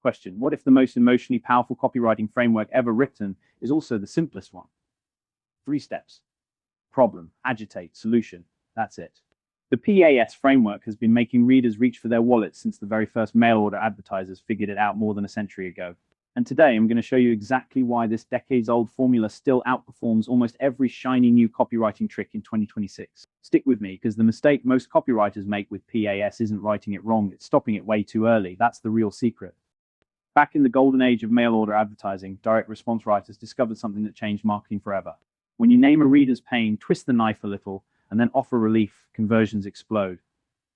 Question: what if the most emotionally powerful copywriting framework ever written is also the simplest one? 3 steps. Problem, agitate, solution. That's it. The PAS framework has been making readers reach for their wallets since the very first mail order advertisers figured it out more than a century ago. And today I'm going to show you exactly why this decades-old formula still outperforms almost every shiny new copywriting trick in 2026. Stick with me, because the mistake most copywriters make with PAS isn't writing it wrong, it's stopping it way too early. That's the real secret. Back in the golden age of mail order advertising, direct response writers discovered something that changed marketing forever. When you name a reader's pain, twist the knife a little, and then offer relief, conversions explode.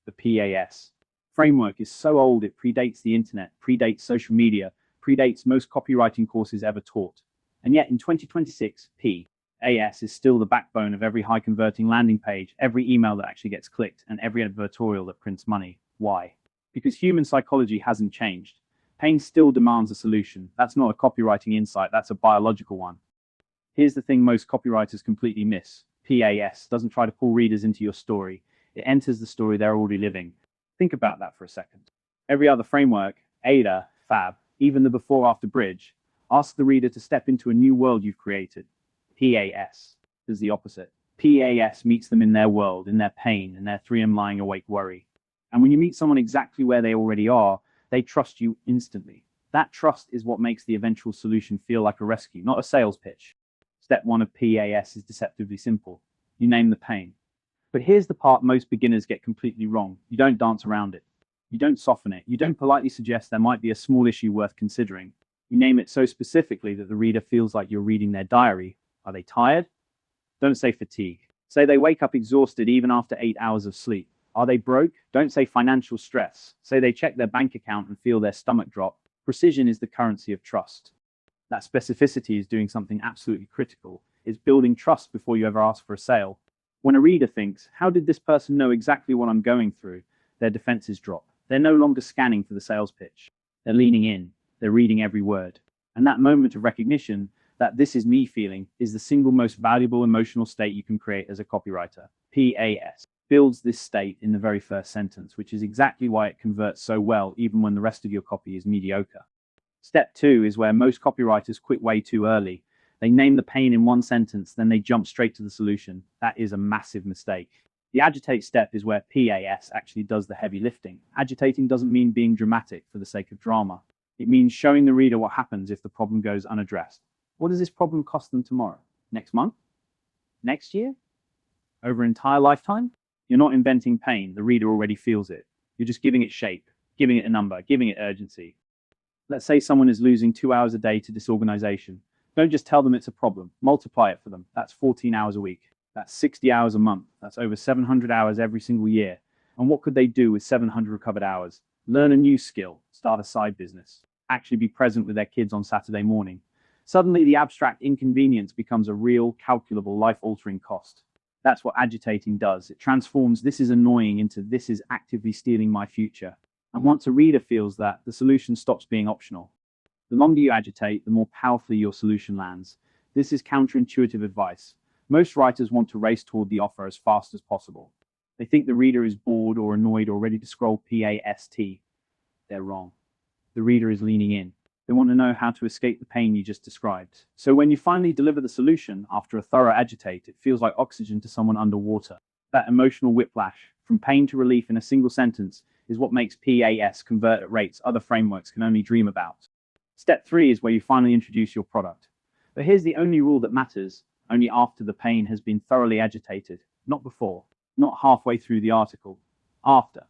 The PAS framework is so old it predates the internet, predates social media, predates most copywriting courses ever taught. And yet in 2026, PAS is still the backbone of every high-converting landing page, every email that actually gets clicked, and every advertorial that prints money. Why? Because human psychology hasn't changed. Pain still demands a solution. That's not a copywriting insight, that's a biological one. Here's the thing most copywriters completely miss. PAS doesn't try to pull readers into your story. It enters the story they're already living. Think about that for a second. Every other framework, AIDA, FAB, even the before-after bridge, asks the reader to step into a new world you've created. PAS does the opposite. PAS meets them in their world, in their pain, in their 3M lying awake worry. And when you meet someone exactly where they already are, they trust you instantly. That trust is what makes the eventual solution feel like a rescue, not a sales pitch. Step 1 of PAS is deceptively simple. You name the pain. But here's the part most beginners get completely wrong. You don't dance around it. You don't soften it. You don't politely suggest there might be a small issue worth considering. You name it so specifically that the reader feels like you're reading their diary. Are they tired? Don't say fatigue. Say they wake up exhausted even after 8 hours of sleep. Are they broke? Don't say financial stress. Say they check their bank account and feel their stomach drop. Precision is the currency of trust. That specificity is doing something absolutely critical. It's building trust before you ever ask for a sale. When a reader thinks, how did this person know exactly what I'm going through? Their defenses drop. They're no longer scanning for the sales pitch. They're leaning in. They're reading every word. And that moment of recognition, that this is me feeling, is the single most valuable emotional state you can create as a copywriter. PAS builds this state in the very first sentence, which is exactly why it converts so well even when the rest of your copy is mediocre. Step 2 is where most copywriters quit way too early. They name the pain in one sentence, then they jump straight to the solution. That is a massive mistake. The agitate step is where PAS actually does the heavy lifting. Agitating doesn't mean being dramatic for the sake of drama. It means showing the reader what happens if the problem goes unaddressed. What does this problem cost them tomorrow? Next month? Next year? Over an entire lifetime? You're not inventing pain. The reader already feels it. You're just giving it shape, giving it a number, giving it urgency. Let's say someone is losing 2 hours a day to disorganization. Don't just tell them it's a problem. Multiply it for them. That's 14 hours a week. That's 60 hours a month. That's over 700 hours every single year. And what could they do with 700 recovered hours? Learn a new skill, start a side business, actually be present with their kids on Saturday morning. Suddenly, the abstract inconvenience becomes a real, calculable, life-altering cost. That's what agitating does. It transforms "this is annoying" into "this is actively stealing my future." And once a reader feels that, the solution stops being optional. The longer you agitate, the more powerfully your solution lands. This is counterintuitive advice. Most writers want to race toward the offer as fast as possible. They think the reader is bored or annoyed or ready to scroll past. They're wrong. The reader is leaning in. They want to know how to escape the pain you just described. So when you finally deliver the solution after a thorough agitate, it feels like oxygen to someone underwater. That emotional whiplash, from pain to relief in a single sentence, is what makes PAS convert at rates other frameworks can only dream about. Step 3 is where you finally introduce your product. But here's the only rule that matters: only after the pain has been thoroughly agitated, not before, not halfway through the article, after.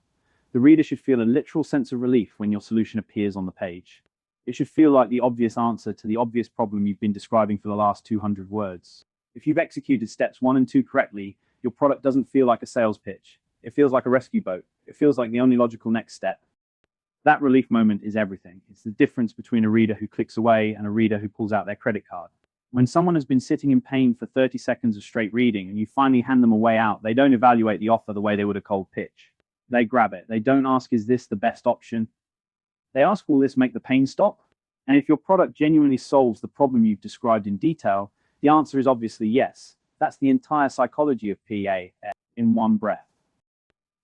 The reader should feel a literal sense of relief when your solution appears on the page. It should feel like the obvious answer to the obvious problem you've been describing for the last 200 words. If you've executed steps 1 and 2 correctly, your product doesn't feel like a sales pitch. It feels like a rescue boat. It feels like the only logical next step. That relief moment is everything. It's the difference between a reader who clicks away and a reader who pulls out their credit card. When someone has been sitting in pain for 30 seconds of straight reading and you finally hand them a way out, they don't evaluate the offer the way they would a cold pitch. They grab it. They don't ask, is this the best option? They ask, will this make the pain stop? And if your product genuinely solves the problem you've described in detail, the answer is obviously yes. That's the entire psychology of PAS in one breath.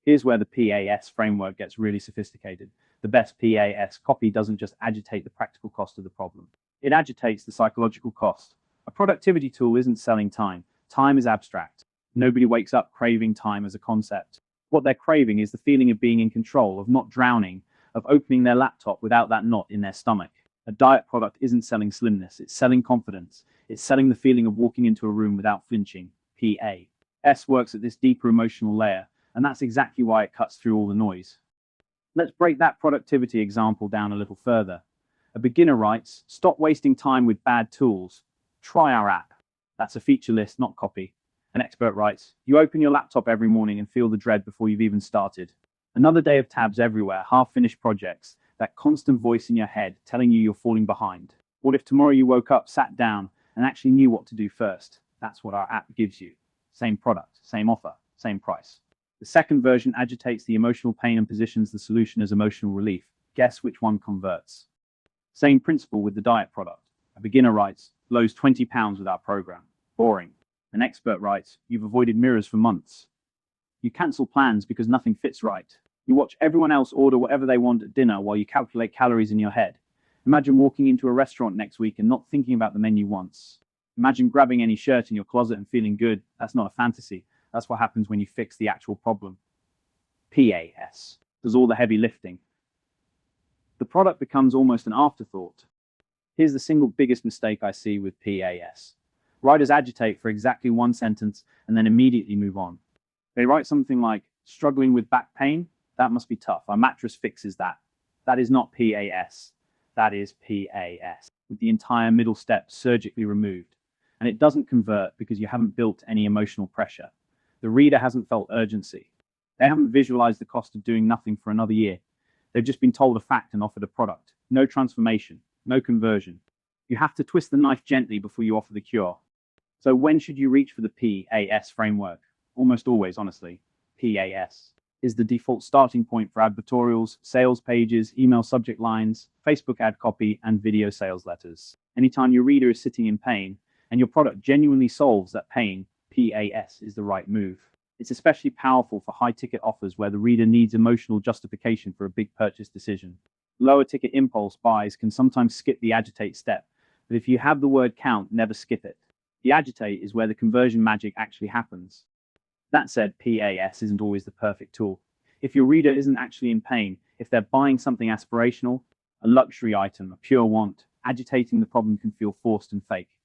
Here's where the PAS framework gets really sophisticated. The best PAS copy doesn't just agitate the practical cost of the problem. It agitates the psychological cost. A productivity tool isn't selling time. Time is abstract. Nobody wakes up craving time as a concept. What they're craving is the feeling of being in control, of not drowning, of opening their laptop without that knot in their stomach. A diet product isn't selling slimness, it's selling confidence. It's selling the feeling of walking into a room without flinching. PAS works at this deeper emotional layer, and that's exactly why it cuts through all the noise. Let's break that productivity example down a little further. A beginner writes, "Stop wasting time with bad tools. Try our app." That's a feature list, not copy. An expert writes, "You open your laptop every morning and feel the dread before you've even started. Another day of tabs everywhere, half-finished projects, that constant voice in your head telling you you're falling behind. What if tomorrow you woke up, sat down, and actually knew what to do first?" That's what our app gives you. Same product, same offer, same price. The second version agitates the emotional pain and positions the solution as emotional relief. Guess which one converts? Same principle with the diet product. A beginner writes, "Lose 20 pounds with our program. Boring." An expert writes, "You've avoided mirrors for months." You cancel plans because nothing fits right. You watch everyone else order whatever they want at dinner while you calculate calories in your head. Imagine walking into a restaurant next week and not thinking about the menu once. Imagine grabbing any shirt in your closet and feeling good. That's not a fantasy. That's what happens when you fix the actual problem. PAS does all the heavy lifting. The product becomes almost an afterthought. Here's the single biggest mistake I see with PAS. Writers agitate for exactly one sentence and then immediately move on. They write something like, "Struggling with back pain? That must be tough. Our mattress fixes that." That is not PAS. That is PAS, with the entire middle step surgically removed. And it doesn't convert because you haven't built any emotional pressure. The reader hasn't felt urgency. They haven't visualized the cost of doing nothing for another year. They've just been told a fact and offered a product. No transformation, no conversion. You have to twist the knife gently before you offer the cure. So when should you reach for the PAS framework? Almost always, honestly. PAS is the default starting point for advertorials, sales pages, email subject lines, Facebook ad copy, and video sales letters. Anytime your reader is sitting in pain and your product genuinely solves that pain, PAS is the right move. It's especially powerful for high-ticket offers where the reader needs emotional justification for a big purchase decision. Lower-ticket impulse buys can sometimes skip the agitate step, but if you have the word count, never skip it. The agitate is where the conversion magic actually happens. That said, PAS isn't always the perfect tool. If your reader isn't actually in pain, if they're buying something aspirational, a luxury item, a pure want, agitating the problem can feel forced and fake.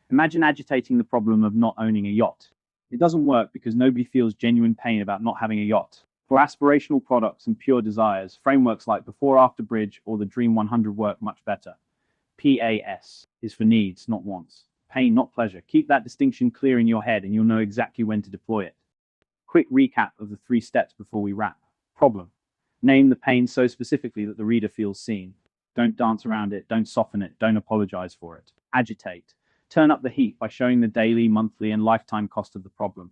Imagine agitating the problem of not owning a yacht. It doesn't work because nobody feels genuine pain about not having a yacht. For aspirational products and pure desires, frameworks like Before After Bridge or the Dream 100 work much better. PAS is for needs, not wants. Pain, not pleasure. Keep that distinction clear in your head and you'll know exactly when to deploy it. Quick recap of the 3 steps before we wrap. Problem. Name the pain so specifically that the reader feels seen. Don't dance around it, don't soften it, don't apologize for it. Agitate. Turn up the heat by showing the daily, monthly, and lifetime cost of the problem.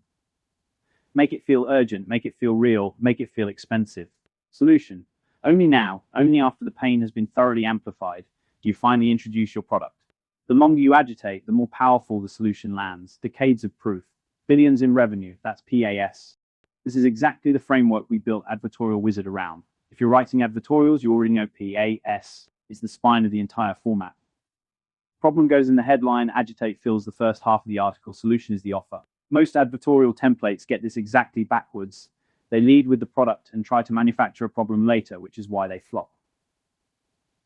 Make it feel urgent, make it feel real, make it feel expensive. Solution. Only now, only after the pain has been thoroughly amplified, do you finally introduce your product. The longer you agitate, the more powerful the solution lands. Decades of proof. Billions in revenue. That's PAS. This is exactly the framework we built Advertorial Wizard around. If you're writing advertorials, you already know PAS is the spine of the entire format. Problem goes in the headline, agitate fills the first half of the article, solution is the offer. Most advertorial templates get this exactly backwards. They lead with the product and try to manufacture a problem later, which is why they flop.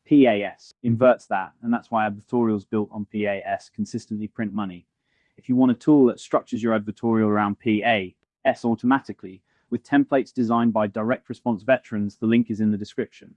PAS inverts that, and that's why advertorials built on PAS consistently print money. If you want a tool that structures your advertorial around PAS automatically, with templates designed by direct response veterans, the link is in the description.